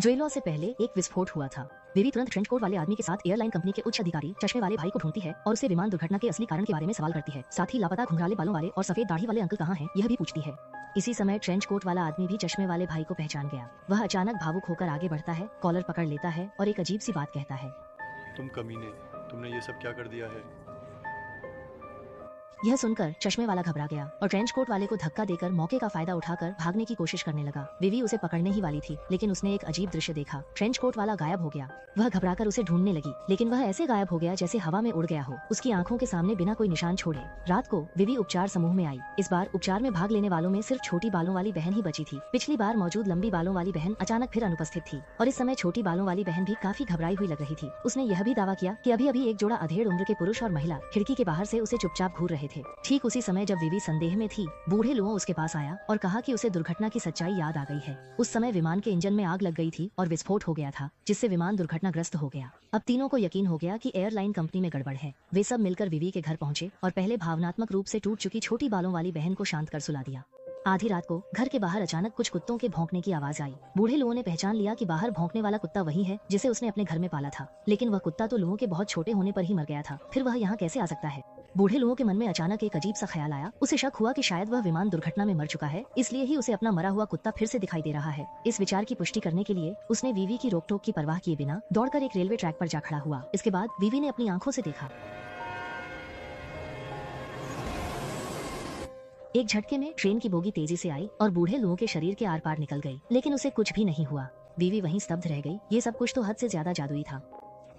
Jeweller से पहले एक विस्फोट हुआ था। विवी तुरंत ट्रेंच कोट वाले आदमी के साथ एयरलाइन कंपनी के उच्च अधिकारी चश्मे वाले भाई को ढूंढती है और उससे विमान दुर्घटना के असली कारण के बारे में सवाल करती है। साथ ही लापता घुंघराले बालों वाले और सफेद दाढ़ी वाले अंकल कहाँ हैं यह भी पूछती है। इसी समय ट्रेंच कोट वाला आदमी भी चश्मे वाले भाई को पहचान गया। वह अचानक भावुक होकर आगे बढ़ता है, कॉलर पकड़ लेता है और एक अजीब सी बात कहता है। तुम कमीने, तुमने ये सब क्या कर दिया है? यह सुनकर चश्मे वाला घबरा गया और ट्रेंच कोट वाले को धक्का देकर मौके का फायदा उठाकर भागने की कोशिश करने लगा। विवी उसे पकड़ने ही वाली थी, लेकिन उसने एक अजीब दृश्य देखा। ट्रेंच कोट वाला गायब हो गया। वह घबराकर उसे ढूंढने लगी, लेकिन वह ऐसे गायब हो गया जैसे हवा में उड़ गया हो, उसकी आंखों के सामने बिना कोई निशान छोड़े। रात को विवी उपचार समूह में आई। इस बार उपचार में भाग लेने वालों में सिर्फ छोटी बालों वाली बहन ही बची थी। पिछली बार मौजूद लंबी बालों वाली बहन अचानक फिर अनुपस्थित थी और इस समय छोटी बालों वाली बहन भी काफी घबराई हुई लग रही थी। उसने यह भी दावा किया कि अभी अभी एक जोड़ा अधेड़ उम्र के पुरुष और महिला खिड़की के बाहर से उसे चुपचाप घूर रहे थे। ठीक उसी समय जब विवी संदेह में थी, बूढ़े लुओ उसके पास आया और कहा कि उसे दुर्घटना की सच्चाई याद आ गई है। उस समय विमान के इंजन में आग लग गई थी और विस्फोट हो गया था, जिससे विमान दुर्घटनाग्रस्त हो गया। अब तीनों को यकीन हो गया कि एयरलाइन कंपनी में गड़बड़ है। वे सब मिलकर विवी के घर पहुंचे और पहले भावनात्मक रूप से टूट चुकी छोटी बालों वाली बहन को शांत कर सुला दिया। आधी रात को घर के बाहर अचानक कुछ कुत्तों के भौंकने की आवाज आई। बूढ़े लुओं ने पहचान लिया कि बाहर भौंकने वाला कुत्ता वही है जिसे उसने अपने घर में पाला था, लेकिन वह कुत्ता तो लुओं के बहुत छोटे होने पर ही मर गया था, फिर वह यहाँ कैसे आ सकता है? बूढ़े लुओं के मन में अचानक एक अजीब सा ख्याल आया। उसे शक हुआ कि शायद वह विमान दुर्घटना में मर चुका है, इसलिए ही उसे अपना मरा हुआ कुत्ता फिर से दिखाई दे रहा है। इस विचार की पुष्टि करने के लिए उसने विवी की रोक टोक की परवाह किए बिना दौड़कर एक रेलवे ट्रैक पर जा खड़ा हुआ। इसके बाद विवी ने अपनी आंखों से देखा। एक झटके में ट्रेन की बोगी तेजी से आई और बूढ़े लुओं के शरीर के आर पार निकल गई, लेकिन उसे कुछ भी नहीं हुआ। विवी वहीं स्तब्ध रह गई। ये सब कुछ तो हद से ज्यादा जादुई था।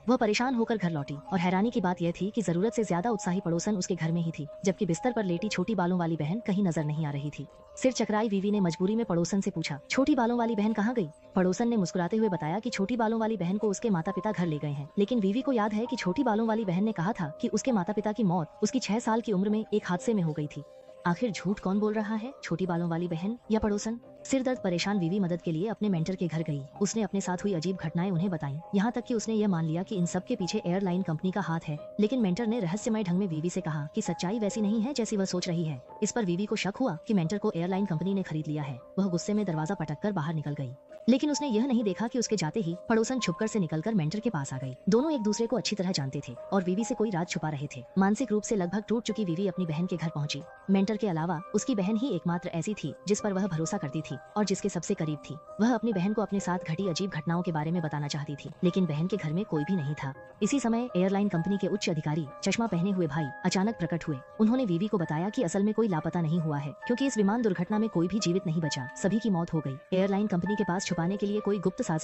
वह परेशान होकर घर लौटी और हैरानी की बात यह थी कि जरूरत से ज्यादा उत्साही पड़ोसन उसके घर में ही थी, जबकि बिस्तर पर लेटी छोटी बालों वाली बहन कहीं नजर नहीं आ रही थी। सिर चकराई विवी ने मजबूरी में पड़ोसन से पूछा, छोटी बालों वाली बहन कहाँ गई? पड़ोसन ने मुस्कुराते हुए बताया कि छोटी बालों वाली बहन को उसके माता पिता घर ले गए हैं, लेकिन विवी को याद है कि छोटी बालों वाली बहन ने कहा था कि उसके माता पिता की मौत उसकी 6 साल की उम्र में एक हादसे में हो गई थी। आखिर झूठ कौन बोल रहा है, छोटी बालों वाली बहन या पड़ोसन? सिर दर्द परेशान विवी मदद के लिए अपने मेंटर के घर गई। उसने अपने साथ हुई अजीब घटनाएं उन्हें बताईं, यहाँ तक कि उसने यह मान लिया कि इन सब के पीछे एयरलाइन कंपनी का हाथ है। लेकिन मेंटर ने रहस्यमय ढंग में विवी से कहा कि सच्चाई वैसी नहीं है जैसी वह सोच रही है। इस पर विवी को शक हुआ कि मेंटर को एयरलाइन कंपनी ने खरीद लिया है। वह गुस्से में दरवाजा पटककर बाहर निकल गई, लेकिन उसने यह नहीं देखा कि उसके जाते ही पड़ोसन छुपकर से निकलकर मेंटर के पास आ गई। दोनों एक दूसरे को अच्छी तरह जानते थे और विवी से कोई राज छुपा रहे थे। मानसिक रूप से लगभग टूट चुकी विवी अपनी बहन के घर पहुंची। मेंटर के अलावा उसकी बहन ही एकमात्र ऐसी थी जिस पर वह भरोसा करती थी और जिसके सबसे करीब थी। वह अपनी बहन को अपने साथ घटी अजीब घटनाओं के बारे में बताना चाहती थी, लेकिन बहन के घर में कोई भी नहीं था। इसी समय एयरलाइन कंपनी के उच्च अधिकारी चश्मा पहने हुए भाई अचानक प्रकट हुए। उन्होंने विवी को बताया कि असल में कोई लापता नहीं हुआ है, क्योंकि इस विमान दुर्घटना में कोई भी जीवित नहीं बचा, सभी की मौत हो गई। एयरलाइन कंपनी के पास छुपाने के लिए कोई गुप्त साजिश